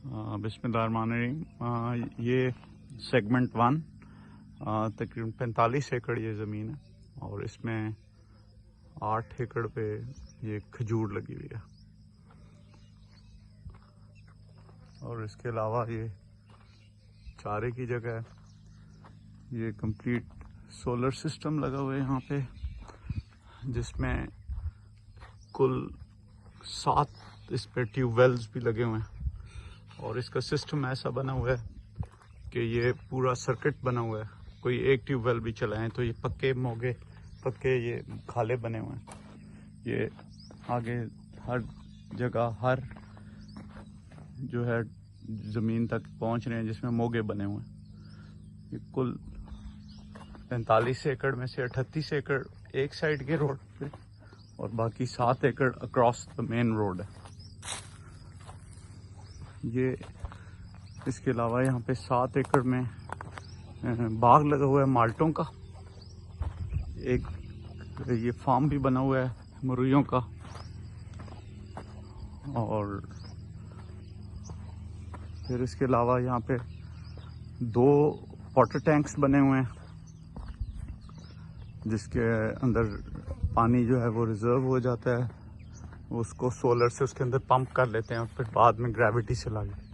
बिस्मिल्लाहिर्रहमानिर्रहीम। ये सेगमेंट 1 तकरीबन 45 एकड़ ये ज़मीन है और इसमें 8 एकड़ पे ये खजूर लगी हुई है और इसके अलावा ये चारे की जगह है। ये कंप्लीट सोलर सिस्टम लगा हुआ है यहाँ पे, जिसमें कुल 7 इस पे ट्यूबवेल्स भी लगे हुए हैं और इसका सिस्टम ऐसा बना हुआ है कि ये पूरा सर्किट बना हुआ है। कोई एक ट्यूबवेल भी चलाएं तो ये पक्के ये खाले बने हुए हैं। ये आगे हर जगह हर जो है ज़मीन तक पहुंच रहे हैं, जिसमें मोगे बने हुए हैं। ये कुल 45 एकड़ में से 38 एकड़ एक साइड के रोड पे और बाकी 7 एकड़ अक्रॉस द मेन रोड है। ये इसके अलावा यहाँ पे 7 एकड़ में बाग लगा हुआ है माल्टों का। एक ये फार्म भी बना हुआ है मुर्गियों का और फिर इसके अलावा यहाँ पे 2 वाटर टैंक्स बने हुए हैं, जिसके अंदर पानी जो है वो रिजर्व हो जाता है। उसको सोलर से उसके अंदर पंप कर लेते हैं और फिर बाद में ग्रेविटी से ला लेते हैं।